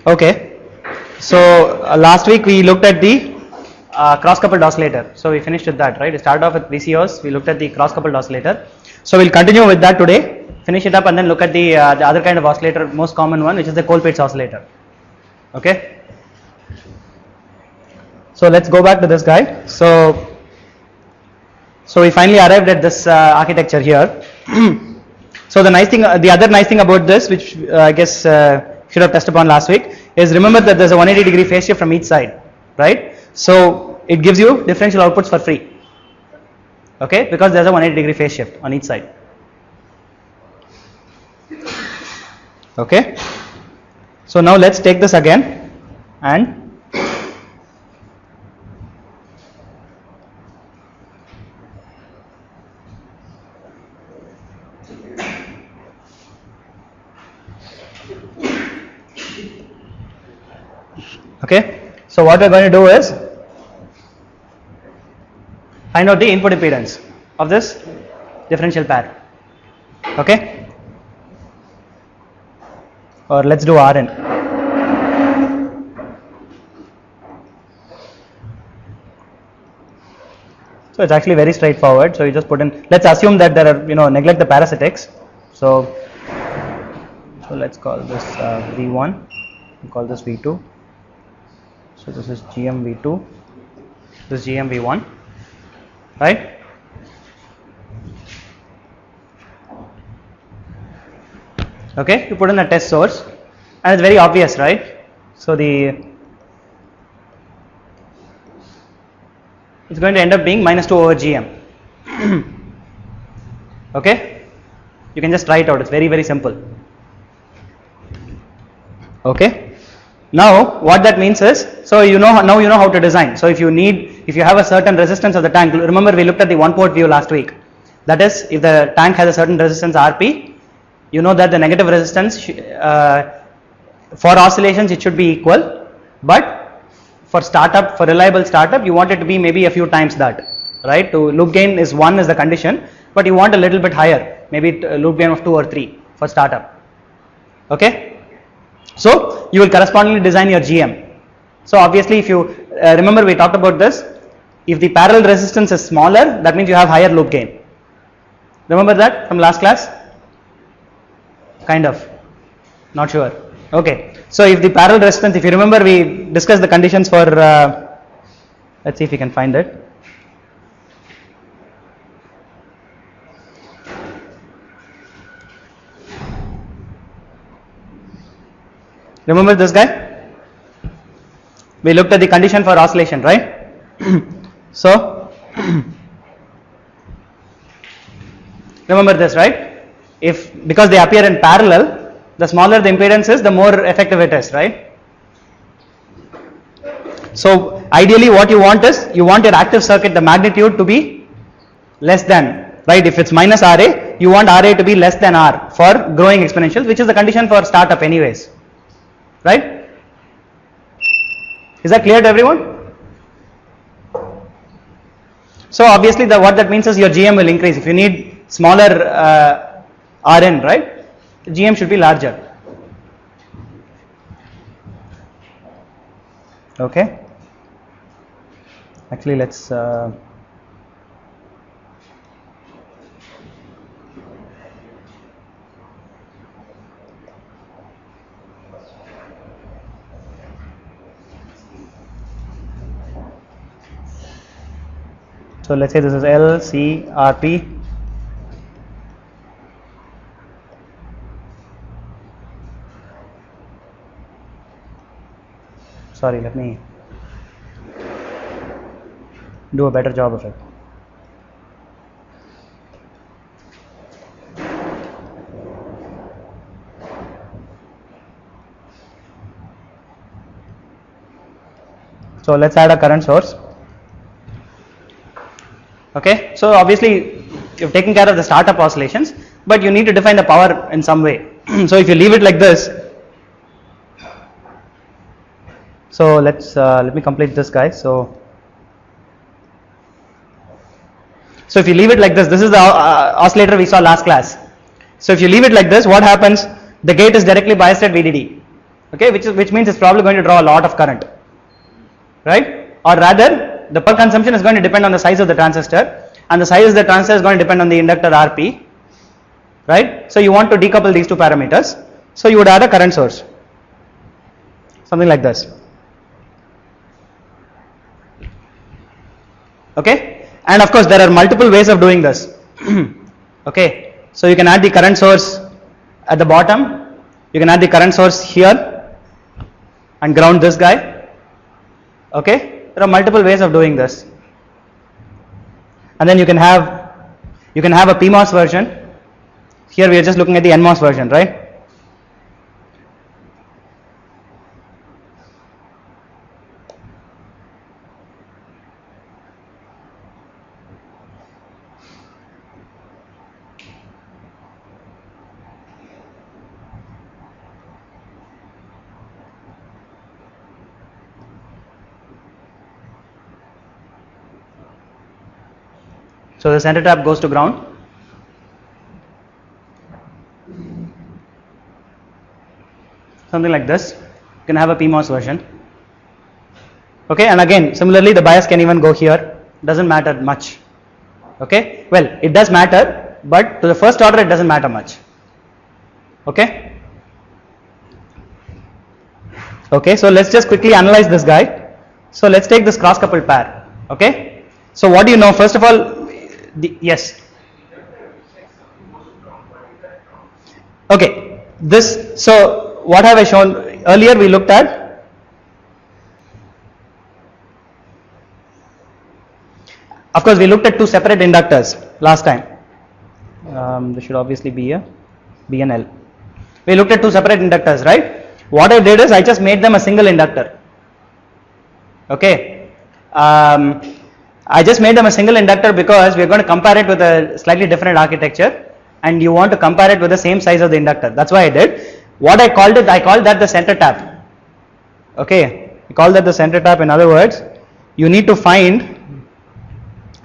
Okay, so last week we looked at the cross-coupled oscillator. So we finished with that, right? We started off with VCOs. We looked at the cross-coupled oscillator. So we'll continue with that today. Finish it up and then look at the other kind of oscillator, most common one, which is the Colpitts oscillator. Okay. So let's go back to this guy. So we finally arrived at this architecture here. So the other nice thing about this, which I guess should have touched upon last week, is remember that there's a 180-degree phase shift from each side, right? So it gives you differential outputs for free, okay, because there's a 180-degree phase shift on each side. Okay, so now let's take this again and okay, so what we're going to do is find out the input impedance of this differential pair, okay, or let's do Rn. So it's actually very straightforward. So you just put in, let's assume that there are, neglect the parasitics. So let's call this V1, we'll call this V2. So this is GMV2, this is GMV1, right? Okay, you put in a test source and it's very obvious, right? So it's going to end up being -2 over GM. Okay, you can just try it out, it's very, very simple. Okay. Now what that means is, so now you know how to design. So if you have a certain resistance of the tank, remember we looked at the one port view last week. That is, if the tank has a certain resistance Rp, you know that the negative resistance for oscillations it should be equal, but for reliable startup you want it to be maybe a few times that, right? To loop gain is 1 is the condition, but you want a little bit higher, maybe loop gain of 2 or 3 for startup. Okay. So you will correspondingly design your GM. So obviously if you remember we talked about this, if the parallel resistance is smaller, that means you have higher loop gain. Remember that from last class? Kind of, not sure. Okay, so if the parallel resistance, if you remember we discussed the conditions for, let's see if we can find it. Remember this guy? We looked at the condition for oscillation, right? So remember this, right? Because they appear in parallel, the smaller the impedance is, the more effective it is, right? So ideally what you want is, you want your active circuit, the magnitude to be less than, right? If it's minus Ra, you want Ra to be less than R for growing exponentials, which is the condition for startup anyways. Right? Is that clear to everyone? So obviously what that means is your GM will increase. If you need smaller Rn, right, the GM should be larger. Okay. Actually let's so let's say this is L, C, Rp. Sorry, let me do a better job of it. So let's add a current source. Okay, so obviously you've taken care of the startup oscillations, but you need to define the power in some way. So if you leave it like this, so let me complete this guy. So if you leave it like this, this is the oscillator we saw last class. So if you leave it like this, what happens? The gate is directly biased at VDD, okay, which means it's probably going to draw a lot of current, right? Or rather, the power consumption is going to depend on the size of the transistor, and the size of the transistor is going to depend on the inductor Rp, right? So you want to decouple these two parameters, so you would add a current source, something like this, okay? And of course there are multiple ways of doing this. Okay, so you can add the current source at the bottom, you can add the current source here and ground this guy, okay? There are multiple ways of doing this. And then you can have a PMOS version. Here we are just looking at the NMOS version, right? So the center tap goes to ground. Something like this. You can have a PMOS version. Okay, and again, similarly, the bias can even go here. Doesn't matter much. Okay, well, it does matter, but to the first order, it doesn't matter much. Okay. Okay, so let's just quickly analyze this guy. So let's take this cross coupled pair. Okay. So what do you know? First of all, yes. Okay, this, so what have I shown? Earlier we looked at, of course we looked at two separate inductors last time. This should obviously be a B and L. We looked at two separate inductors, right? What I did is I just made them a single inductor. Okay. I just made them a single inductor because we are going to compare it with a slightly different architecture, and you want to compare it with the same size of the inductor. That's why I did. What I called that the center tap. Okay, I call that the center tap. In other words, you need to find,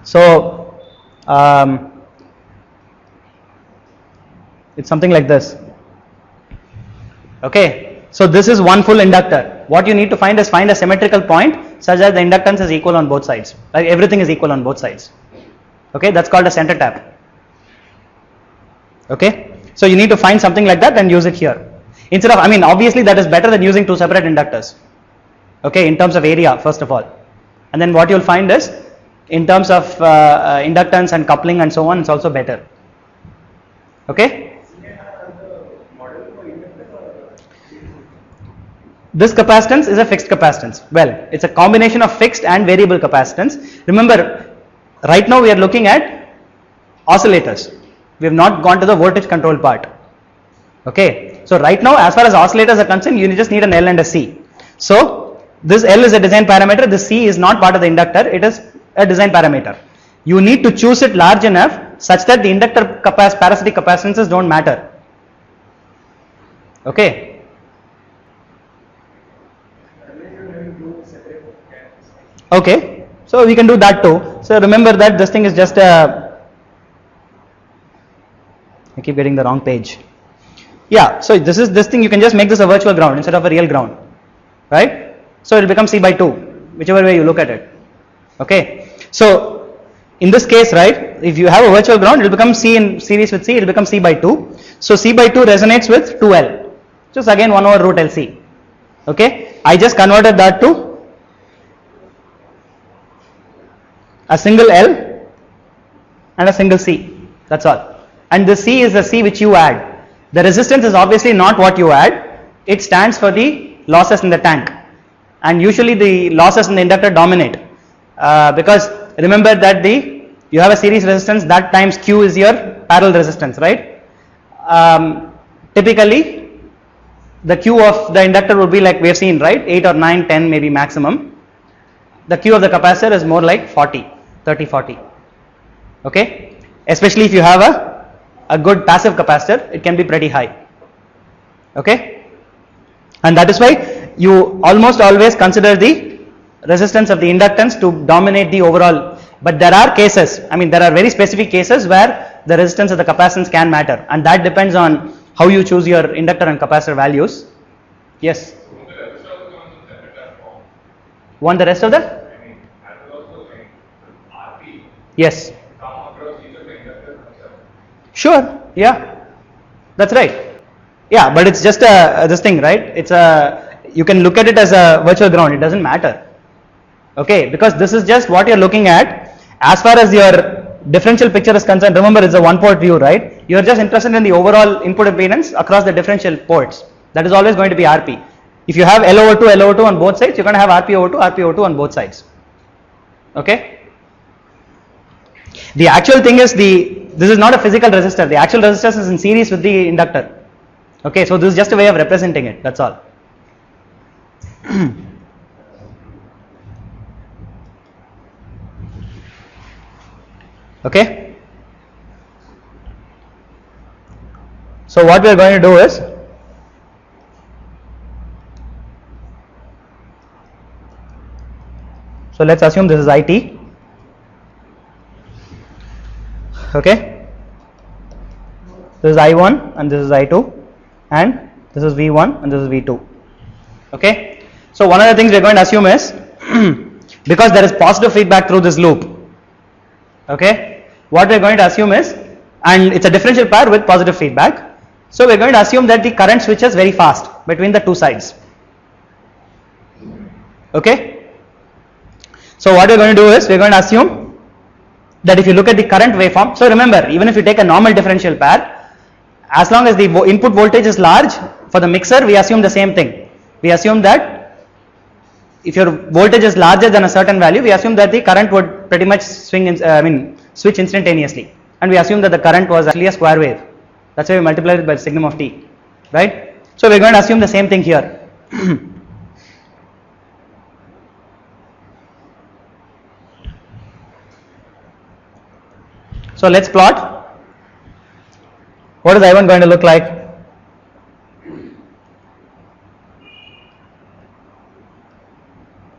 so it's something like this. Okay, so this is one full inductor. What you need to find is a symmetrical point such that the inductance is equal on both sides. Like everything is equal on both sides. Okay, that's called a center tap. Okay, so you need to find something like that and use it here. Instead of, I mean, obviously that is better than using two separate inductors. Okay, in terms of area, first of all. And then what you'll find is, in terms of inductance and coupling and so on, it's also better. Okay. This capacitance is a fixed capacitance. Well, it's a combination of fixed and variable capacitance. Remember, right now we are looking at oscillators. We have not gone to the voltage control part. Okay, so right now as far as oscillators are concerned, you just need an L and a C. So this L is a design parameter, the C is not part of the inductor, it is a design parameter. You need to choose it large enough such that the inductor parasitic capacitances don't matter. Okay. Okay, so we can do that too. So remember that this thing is just a, I keep getting the wrong page. Yeah, so this thing, you can just make this a virtual ground instead of a real ground, right? So it will become C by 2, whichever way you look at it. Okay, so in this case, right, if you have a virtual ground, it will become C in series with C, it will become C by 2. So C by 2 resonates with 2L, just again 1 over root LC. Okay, I just converted that to a single L and a single C, that's all. And the C is the C which you add. The resistance is obviously not what you add, it stands for the losses in the tank, and usually the losses in the inductor dominate because remember that you have a series resistance, that times Q is your parallel resistance, right? Typically the Q of the inductor would be like we have seen, right, 8 or 9, 10 maybe maximum. The Q of the capacitor is more like 30-40. Okay, especially if you have a good passive capacitor, it can be pretty high. Okay, and that is why you almost always consider the resistance of the inductance to dominate the overall. But there are cases, I mean there are very specific cases where the resistance of the capacitance can matter, and that depends on how you choose your inductor and capacitor values. Yes. Want the rest of the? Yes. Sure. Yeah. That's right. Yeah, but it's just this thing, right? It's a, you can look at it as a virtual ground. It doesn't matter. Okay, because this is just what you're looking at. As far as your differential picture is concerned, remember it's a one port view, right? You're just interested in the overall input impedance across the differential ports. That is always going to be RP. If you have L over 2, L over 2 on both sides, you're going to have RP over 2, RP over 2 on both sides. Okay? The actual thing is this is not a physical resistor. The actual resistance is in series with the inductor. Okay, so this is just a way of representing it. That's all. Okay. So what we are going to do is, so let's assume this is IT. Okay. This is I1 and this is I2 and this is V1 and this is V2. Okay. So one of the things we are going to assume is because there is positive feedback through this loop. Okay. What we are going to assume is, and it's a differential pair with positive feedback. So we are going to assume that the current switches very fast between the two sides. Okay. So what we are going to do is we are going to assume that if you look at the current waveform, so remember, even if you take a normal differential pair, as long as the input voltage is large for the mixer, we assume the same thing. We assume that if your voltage is larger than a certain value, we assume that the current would pretty much switch instantaneously, and we assume that the current was actually a square wave. That's why we multiplied it by signum of t, right? So we're going to assume the same thing here. So let's plot. What is I1 going to look like?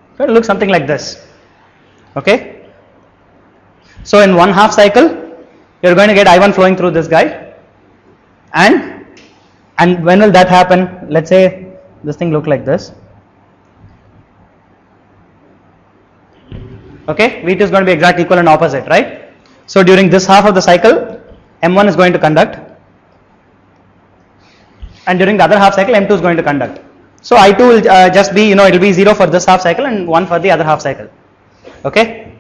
It's going to look something like this. Okay. So in 1/2 cycle, you're going to get I1 flowing through this guy, and when will that happen? Let's say this thing look like this. Okay, V2 is going to be exact equal and opposite, right? So during this half of the cycle, M1 is going to conduct, and during the other half cycle, M2 is going to conduct. So I2 will just be, it will be 0 for this half cycle and 1 for the other half cycle. Okay.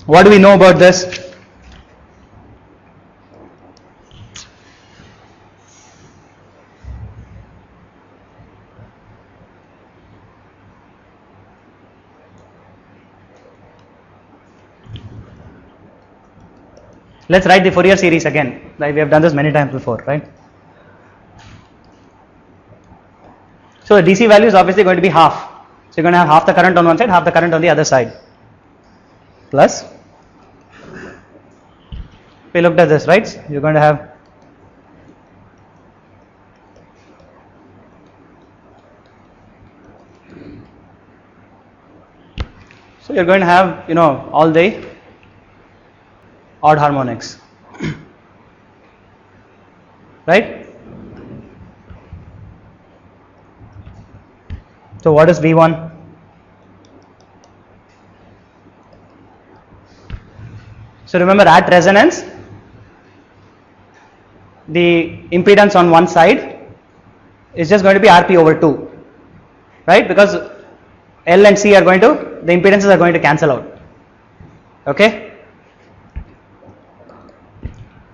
What do we know about this? Let's write the Fourier series again. Like we have done this many times before, right? So the DC value is obviously going to be half. So you're going to have half the current on one side, half the current on the other side. Plus, we looked at this, right? You're going to have so you're going to have all the odd harmonics, right? So what is V1? So remember, at resonance, the impedance on one side is just going to be RP over 2, right? Because L and C are going to, the impedances are going to cancel out. Okay?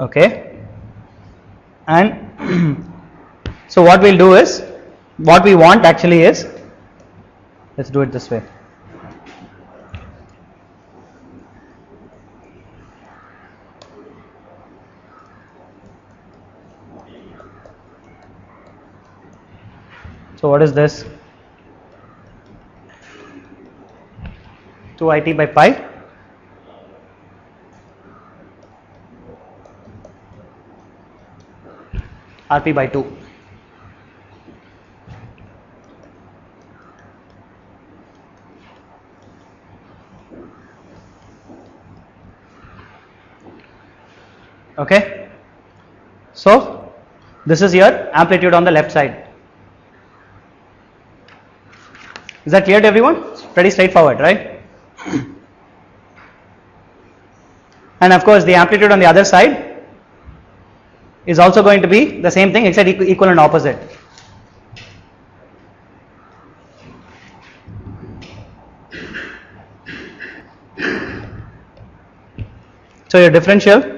Okay. And so what we'll do is, what we want actually is, let's do it this way. So what is this? 2IT by pi RP by 2. Okay. So this is your amplitude on the left side. Is that clear to everyone? It's pretty straightforward, right? And of course the amplitude on the other side is also going to be the same thing except equal and opposite. So your differential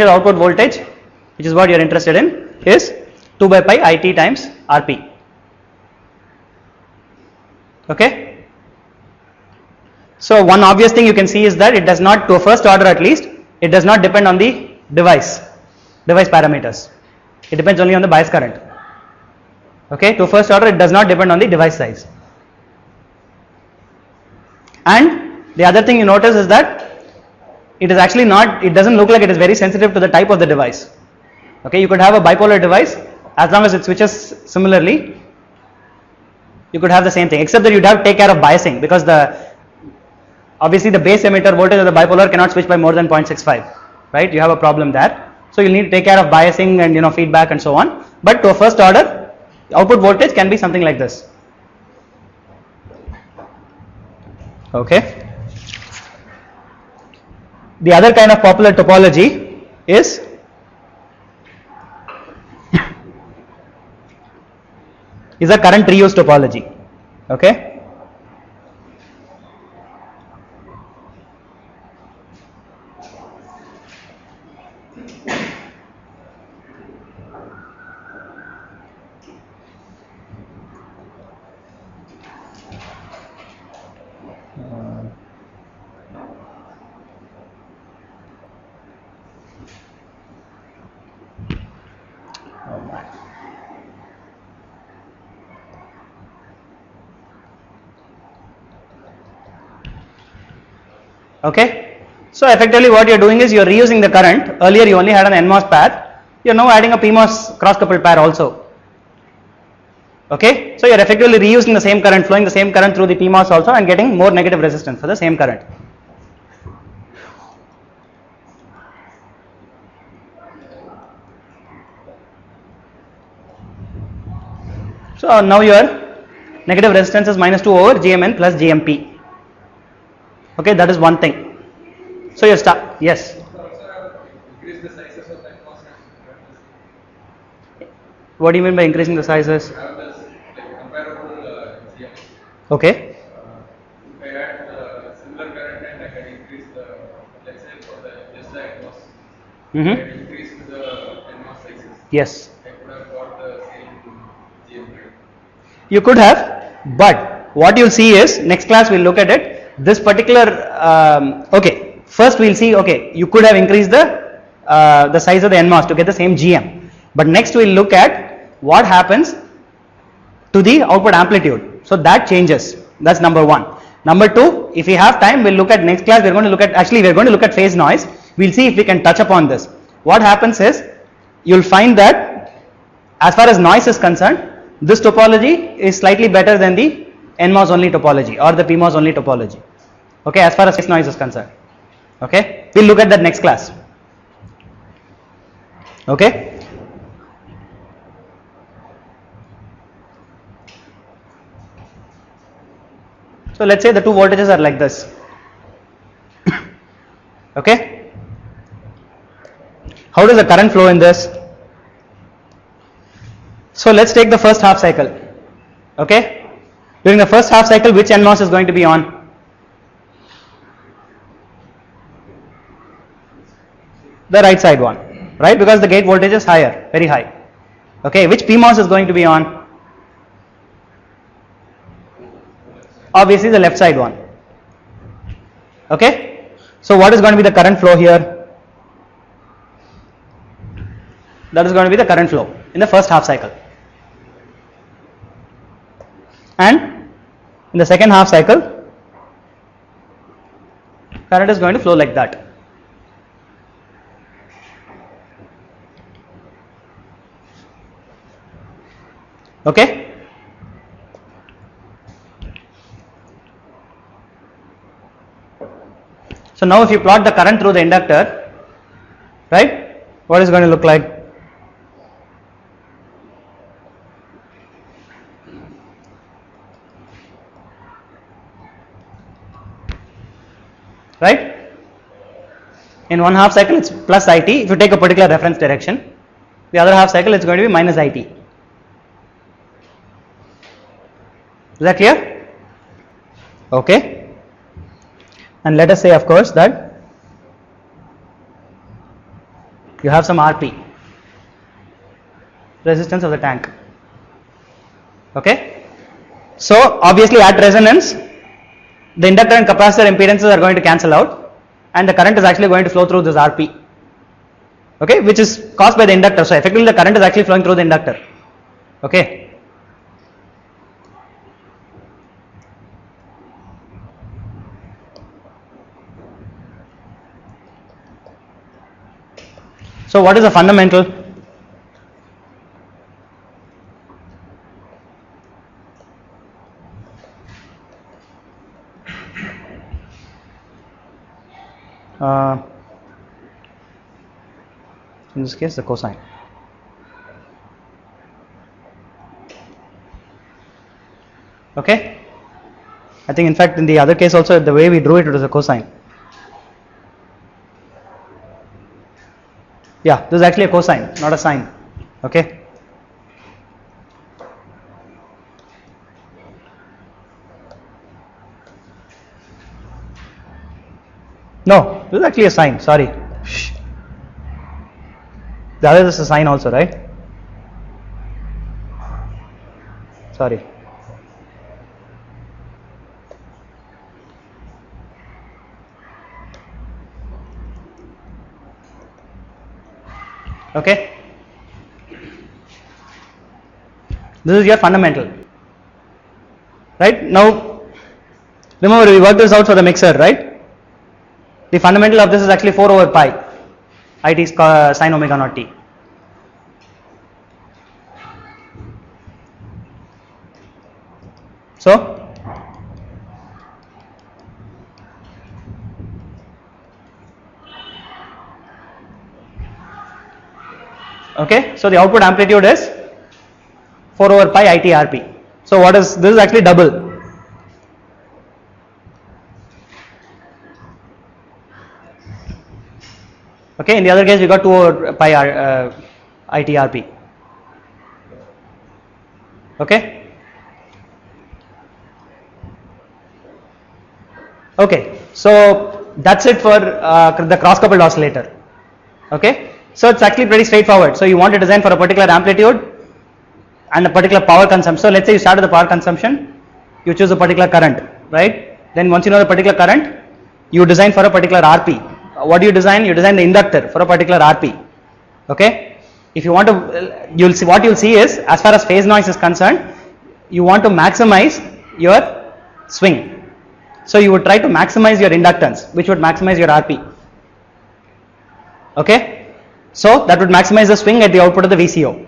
output voltage, which is what you are interested in, is 2 by pi IT times RP. Okay. So one obvious thing you can see is that it does not, to a first order at least, it does not depend on the device parameters. It depends only on the bias current. Okay, to first order it does not depend on the device size. And the other thing you notice is that it is actually not, it doesn't look like it is very sensitive to the type of the device. Okay, you could have a bipolar device, as long as it switches similarly, you could have the same thing, except that you'd have to take care of biasing, because obviously the base emitter voltage of the bipolar cannot switch by more than 0.65, right? You have a problem there. So you'll need to take care of biasing and feedback and so on. But to a first order, output voltage can be something like this. Okay. The other kind of popular topology is a current reuse topology. Okay. Okay, so effectively what you are doing is you are reusing the current. Earlier you only had an NMOS pair, you are now adding a PMOS cross coupled pair also. Okay, so you are effectively reusing the same current, flowing the same current through the PMOS also and getting more negative resistance for the same current. So now your negative resistance is minus 2 over GMN plus GMP. Okay, that is one thing. So you start, yes. Increase the sizes of NMOS. What do you mean by increasing the sizes? Comparable GMs. Okay. If I had similar current and I can increase the, let's say for just the NMOS, I can increase the NMOS sizes. Yes. I could have got the same GM, right? You could have, but what you'll see is, next class we'll look at it. This particular, okay, first we'll see, okay, you could have increased the size of the NMOS to get the same GM. But next we'll look at what happens to the output amplitude. So that changes. That's number one. Number two, if we have time, we'll look at next class. We're going to look at phase noise. We'll see if we can touch upon this. What happens is, you'll find that as far as noise is concerned, this topology is slightly better than the NMOS only topology or the PMOS only topology. Okay, as far as phase noise is concerned. Okay, we'll look at that next class. Okay. So let's say the two voltages are like this. Okay. How does the current flow in this? So let's take the first half cycle. Okay. During the first half cycle, which NMOS is going to be on? The right side one, right? Because the gate voltage is higher, very high. Okay, which PMOS is going to be on? Obviously the left side one. Okay, so what is going to be the current flow here? That is going to be the current flow in the first half cycle. And in the second half cycle, current is going to flow like that. Okay. So now if you plot the current through the inductor, right, what is going to look like? Right? In 1/2 cycle it's plus IT if you take a particular reference direction. The other half cycle it's going to be minus IT. Is that clear? Okay. And let us say of course that you have some RP, resistance of the tank. Okay. So obviously at resonance the inductor and capacitor impedances are going to cancel out and the current is actually going to flow through this RP, okay, which is caused by the inductor. So effectively the current is actually flowing through the inductor. Okay. So what is the fundamental? In this case the cosine. Okay. I think in fact in the other case also the way we drew it was a cosine. Yeah, this is actually a cosine, not a sine. Okay. No, this is actually a sine, sorry. The other is a sine also, right? Sorry. Okay. This is your fundamental. Right? Now, remember we worked this out for the mixer, right? The fundamental of this is actually 4 over pi. It is sine omega naught t. So, okay, so the output amplitude is 4 over pi IT RP. So what is this? Is actually double. Okay, in the other case we got 2 over pi IT RP. Okay. Okay, so that's it for the cross coupled oscillator. Okay, so it's actually pretty straightforward. So you want to design for a particular amplitude and a particular power consumption. So let's say you start with the power consumption, you choose a particular current, right? Then once you know the particular current, you design for a particular RP. What do you design? You design the inductor for a particular RP. Okay, if you want to, you'll see what you'll see is as far as phase noise is concerned, you want to maximize your swing. So you would try to maximize your inductance, which would maximize your RP. Okay, so that would maximize the swing at the output of the VCO.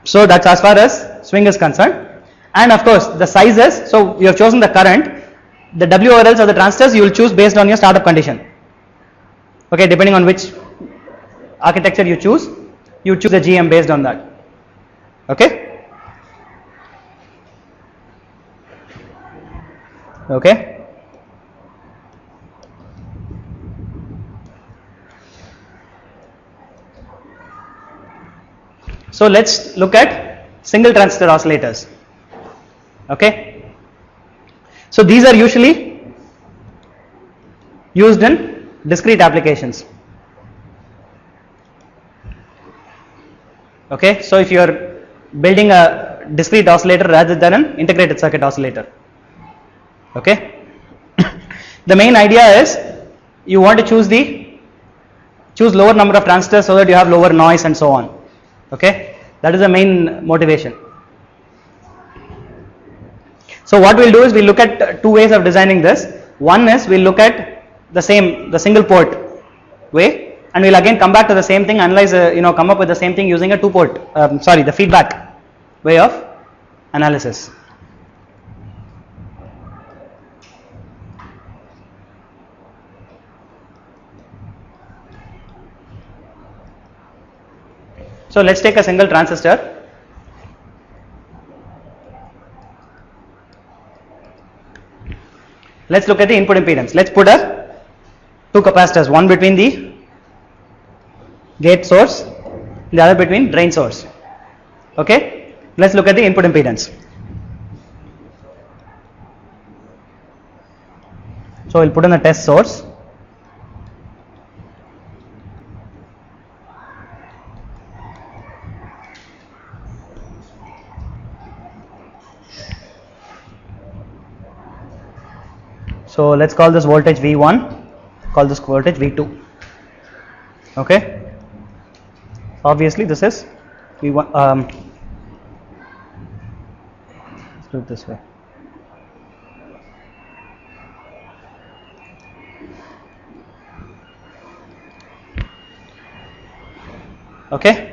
So that's as far as swing is concerned. And of course the sizes, so you have chosen the current, the WRLs of the transistors you will choose based on your startup condition. Okay, depending on which architecture you choose the GM based on that. Okay. Okay. So let's look at single transistor oscillators. Okay. So these are usually used in discrete applications. Okay. So if you are building a discrete oscillator rather than an integrated circuit oscillator. Okay. The main idea is you want to choose lower number of transistors so that you have lower noise and so on. Okay, that is the main motivation. So what we'll do is we'll look at two ways of designing this. One is we'll look at the single port way, and we'll again come back to the same thing, analyze come up with the same thing using a the feedback way of analysis. So let's take a single transistor. Let's look at the input impedance. Let's put two capacitors, one between the gate source, the other between drain source. Okay, let's look at the input impedance. So we'll put in the test source. So let's call this voltage V1, call this voltage V2. Okay, obviously this is V1. Let's do it this way. Okay.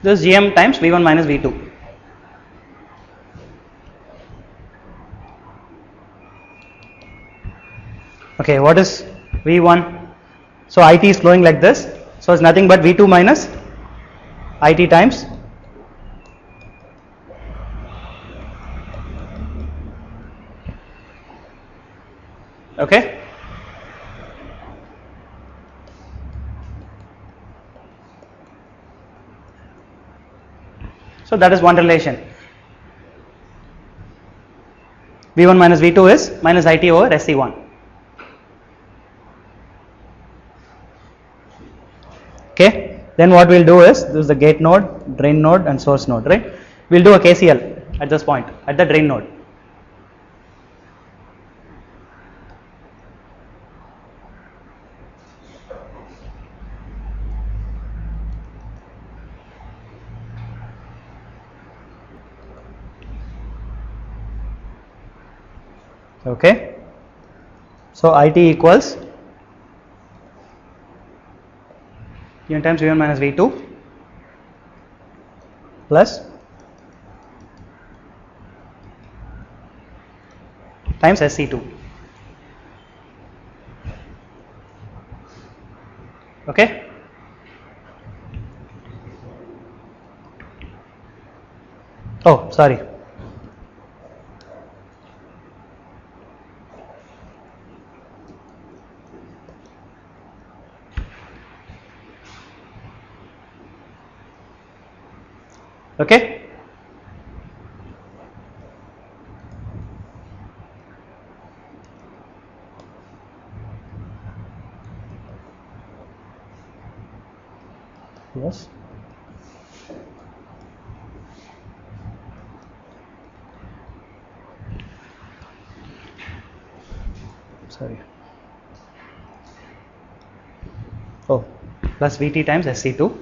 This is Gm times V1 minus V2. Okay, what is V1? So IT is flowing like this. So it's nothing but V2 minus IT times okay. So that is one relation. V1 minus V2 is minus IT over SC1. Okay. Then what we'll do is, this is the gate node, drain node and source node, right? We'll do a KCL at this point, at the drain node. Okay, so IT equals U times V1 minus V2 plus times SC2. Okay. Oh, sorry. Okay. Yes. Sorry. Oh, plus VT times SC2.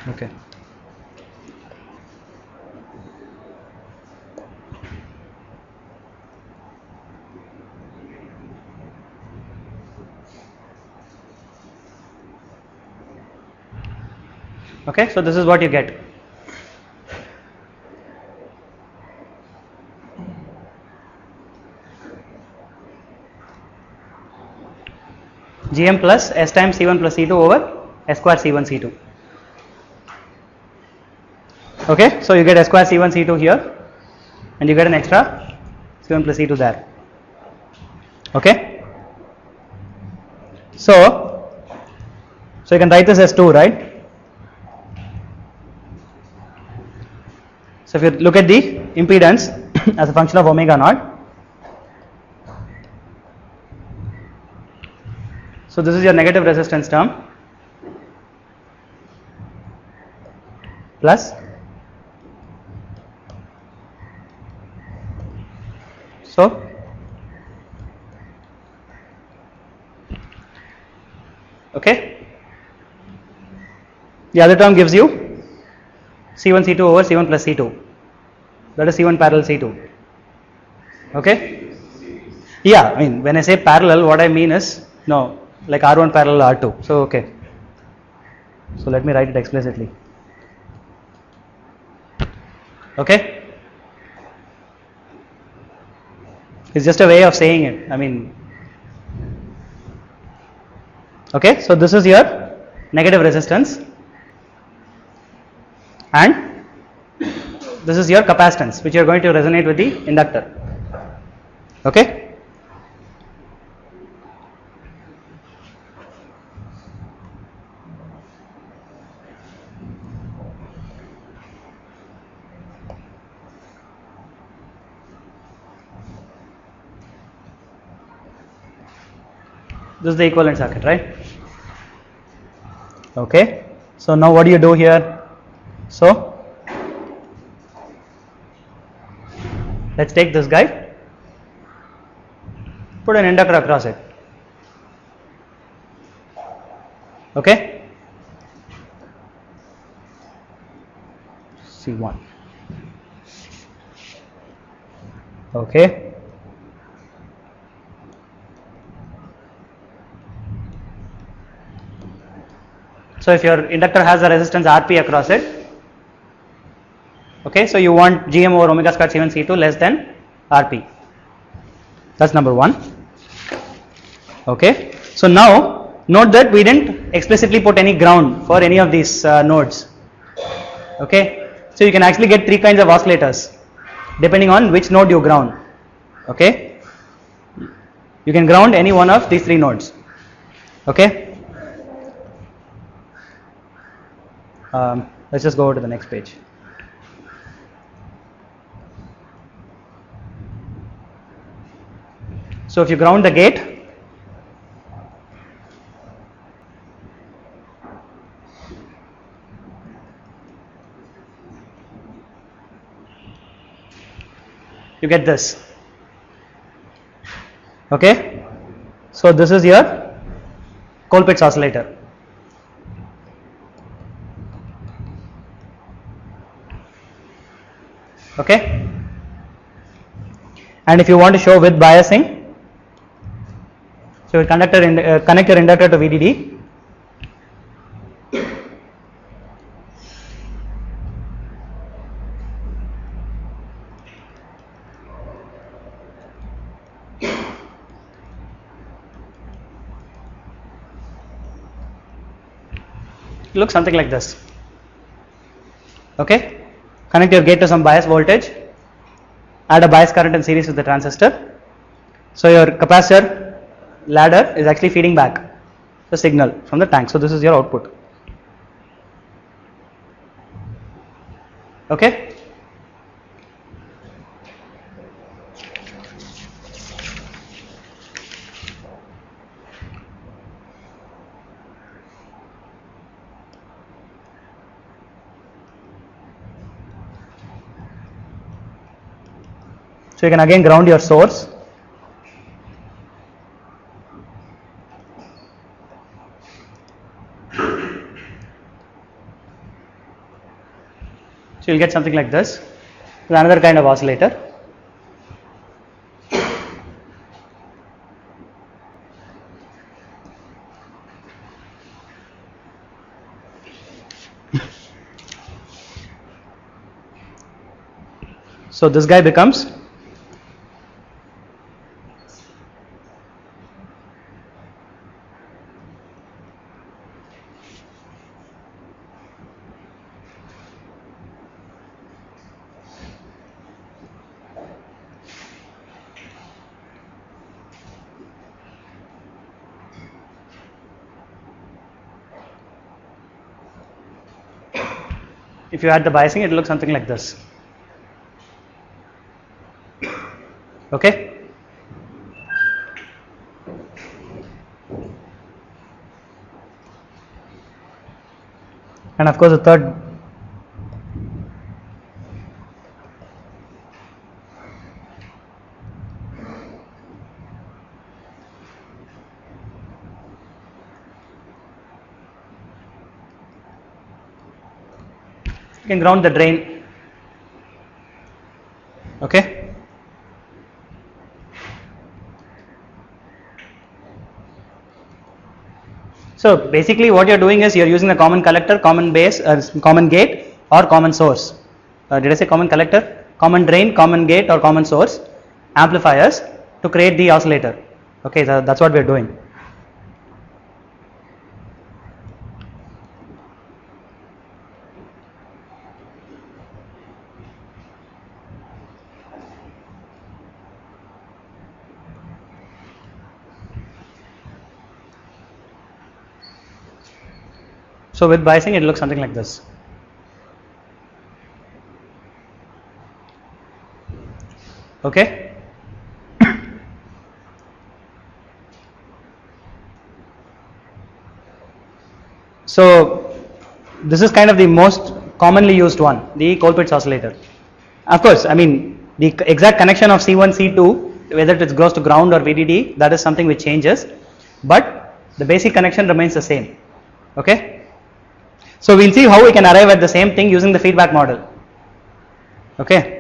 Okay. Okay, so this is what you get. Gm plus S times C1 plus C2 over S square C1 C2. Okay, so you get S square C1 C2 here and you get an extra C1 plus C2 there. Okay, so you can write this as 2, right? So if you look at the impedance as a function of omega naught, so this is your negative resistance term plus, so Okay. The other term gives you C1 C2 over C1 plus C2. That is C1 parallel C2. Okay. Yeah, I mean when I say parallel, what I mean is no, like R1 parallel R2. So okay. So let me write it explicitly. Okay. It's just a way of saying it. I mean, okay. So this is your negative resistance, and this is your capacitance, which you are going to resonate with the inductor. Okay. This is the equivalent circuit, right? Okay. So now what do you do here? So let's take this guy, put an inductor across it. Okay. C1. Okay. So if your inductor has a resistance Rp across it, okay, so you want Gm over omega squared C1 C2 less than Rp. That's number one. Okay. So now note that we didn't explicitly put any ground for any of these nodes. Okay. So you can actually get three kinds of oscillators depending on which node you ground. Okay. You can ground any one of these three nodes. Okay. Let's just go over to the next page. So if you ground the gate, you get this. Okay. So this is your Colpitts oscillator. Okay. And if you want to show with biasing, so you connect your inductor to VDD. It looks something like this. Okay. Connect your gate to some bias voltage, add a bias current in series with the transistor. So your capacitor ladder is actually feeding back the signal from the tank. So this is your output. Okay. So you can again ground your source. So you'll get something like this. With another kind of oscillator. So this guy becomes if you add the biasing, it will look something like this. Okay. And of course the third can ground the drain. Okay. So basically what you are doing is you are using a common collector, common base, common gate or common source. Did I say common collector? Common drain, common gate or common source amplifiers to create the oscillator. Okay, that's what we are doing. So with biasing it looks something like this. Okay. So this is kind of the most commonly used one, the Colpitts oscillator. Of course, I mean the exact connection of C1, C2, whether it goes to ground or VDD, that is something which changes, but the basic connection remains the same. Okay. So we'll see how we can arrive at the same thing using the feedback model. Okay.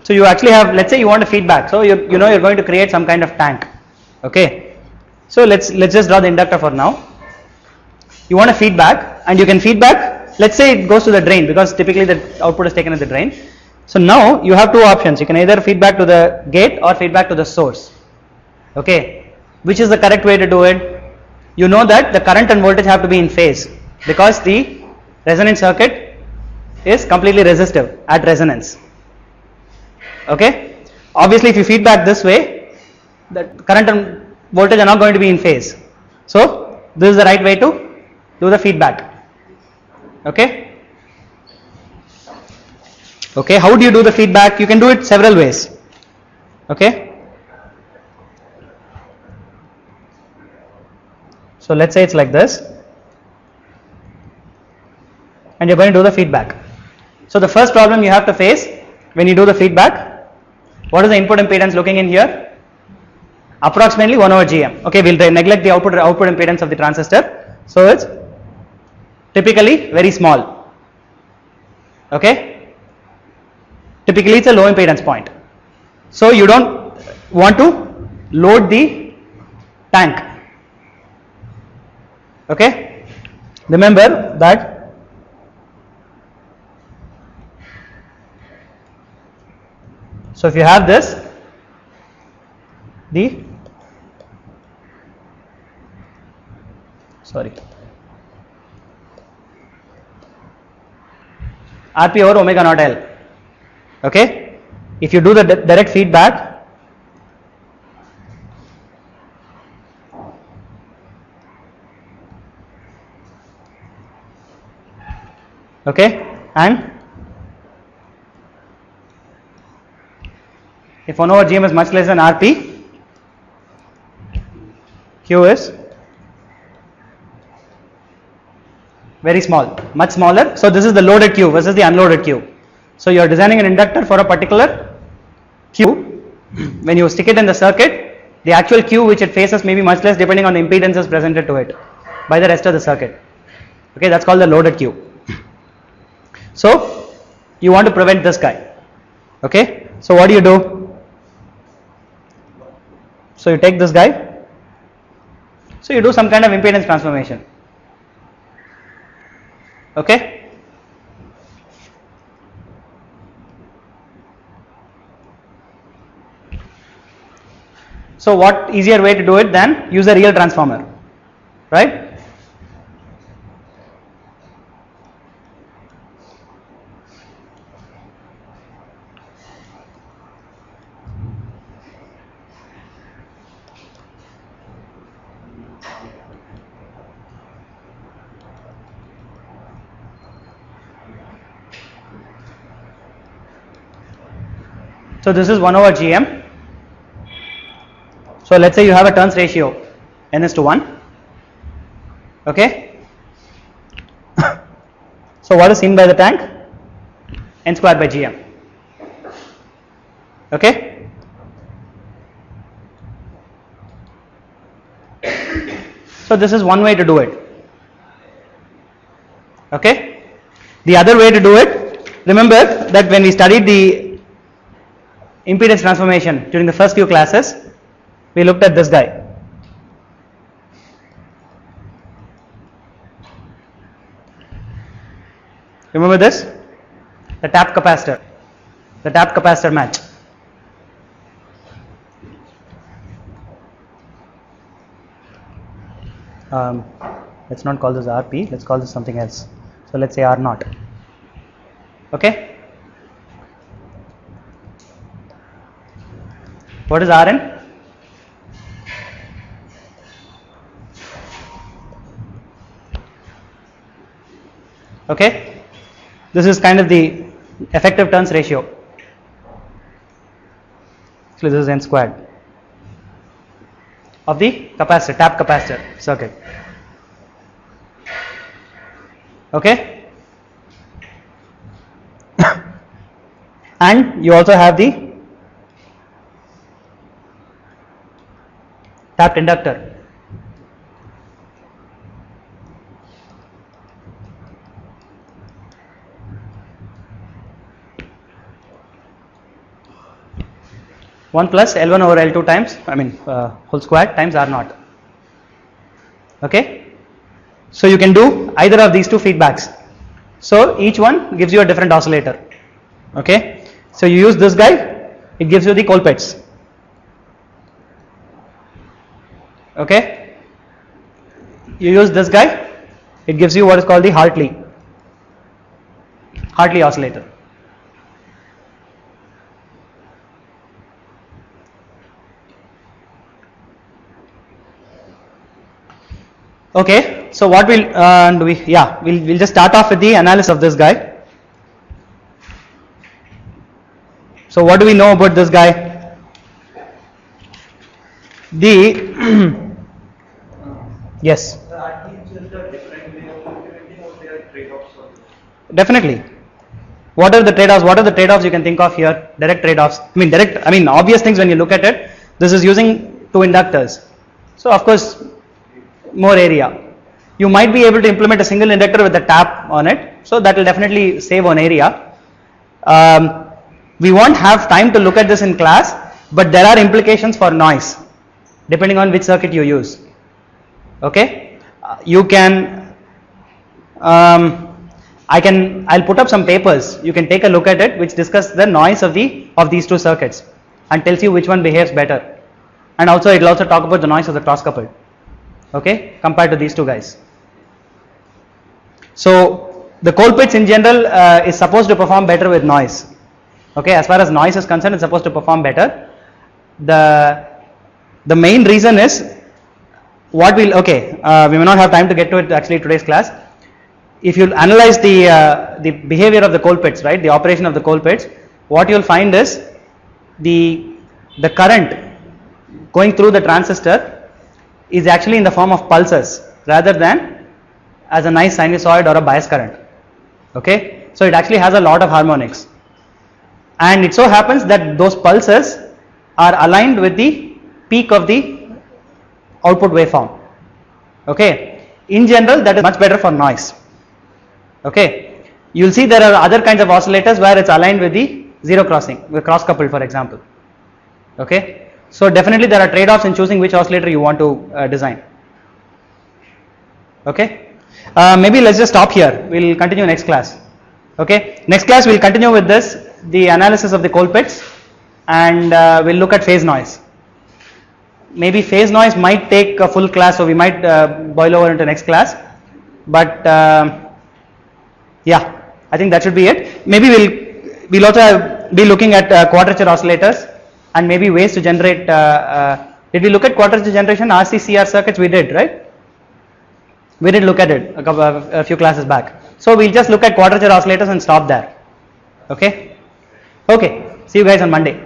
So you actually have, let's say you want a feedback, so you know you're going to create some kind of tank. Okay. So let's just draw the inductor for now. You want a feedback and you can feedback, let's say it goes to the drain because typically the output is taken at the drain. So now you have two options, you can either feedback to the gate or feedback to the source. Okay. Which is the correct way to do it? You know that the current and voltage have to be in phase because the resonant circuit is completely resistive at resonance. Okay. Obviously if you feedback this way, the current and voltage are not going to be in phase. So this is the right way to do the feedback. Okay. Okay. How do you do the feedback? You can do it several ways. Okay. So let's say it's like this, and you're going to do the feedback. So the first problem you have to face when you do the feedback, what is the input impedance looking in here? Approximately 1 over Gm. Okay, we'll neglect the output impedance of the transistor. So it's typically very small. Okay. Typically it's a low impedance point. So you don't want to load the tank. Okay. Remember that so if you have this, RP over omega naught L. Okay. If you do the direct feedback, okay, and if 1 over Gm is much less than Rp, Q is very small, much smaller. So this is the loaded Q versus the unloaded Q. So you are designing an inductor for a particular Q. When you stick it in the circuit, the actual Q which it faces may be much less depending on the impedances presented to it by the rest of the circuit. Okay, that's called the loaded Q. So you want to prevent this guy. Okay, so what do? So you take this guy, so you do some kind of impedance transformation. Okay. So what easier way to do it than use a real transformer, right? So this is 1 over Gm. So let's say you have a turns ratio n is to 1. Okay. So what is seen by the tank? N square by Gm. Okay. So this is one way to do it. Okay. The other way to do it, remember that when we studied the impedance transformation during the first few classes, we looked at this guy. Remember this? The tapped capacitor. The tapped capacitor match. Let's not call this RP, let's call this something else. So let's say R0. Okay? What is Rn? Okay? This is kind of the effective turns ratio. So this is N squared of the capacitor, tap capacitor circuit. Okay? And you also have the tapped inductor. One plus L1 over L2 times, whole square times R0. Okay? So you can do either of these two feedbacks. So each one gives you a different oscillator. Okay? So you use this guy, it gives you the Colpitts. Okay? You use this guy, it gives you what is called the Hartley oscillator. Okay, so what we'll we'll just start off with the analysis of this guy. So what do we know about this guy? The yes. Definitely. What are the trade-offs? What are the trade-offs you can think of here? Direct trade-offs. Obvious things when you look at it. This is using two inductors. So of course, more area. You might be able to implement a single inductor with a tap on it, so that will definitely save on area. We won't have time to look at this in class, but there are implications for noise depending on which circuit you use. Okay, you can I'll put up some papers, you can take a look at it, which discuss the noise of these two circuits and tells you which one behaves better, and also it will also talk about the noise of the cross coupled. Okay, compared to these two guys. So the Colpitts in general is supposed to perform better with noise. Okay, as far as noise is concerned, it's supposed to perform better. The main reason is what we may not have time to get to it actually today's class. If you analyze the behavior of the Colpitts, right, the operation of the Colpitts, what you'll find is the current going through the transistor is actually in the form of pulses rather than as a nice sinusoid or a bias current. Okay, so it actually has a lot of harmonics, and it so happens that those pulses are aligned with the peak of the output waveform. Okay, in general that is much better for noise. Okay, you will see there are other kinds of oscillators where it's aligned with the zero crossing, with cross coupled for example. Okay, so definitely there are trade-offs in choosing which oscillator you want to design. Okay, maybe let's just stop here. We'll continue next class. Okay, next class we'll continue with this, the analysis of the Colpitts, and we'll look at phase noise. Maybe phase noise might take a full class, so we might boil over into next class. But yeah, I think that should be it. Maybe we'll also be looking at quadrature oscillators and maybe ways to generate. Did we look at quadrature generation, RC-CR circuits? We did, right? We did look at it a few classes back. So we'll just look at quadrature oscillators and stop there. Okay. Okay. See you guys on Monday.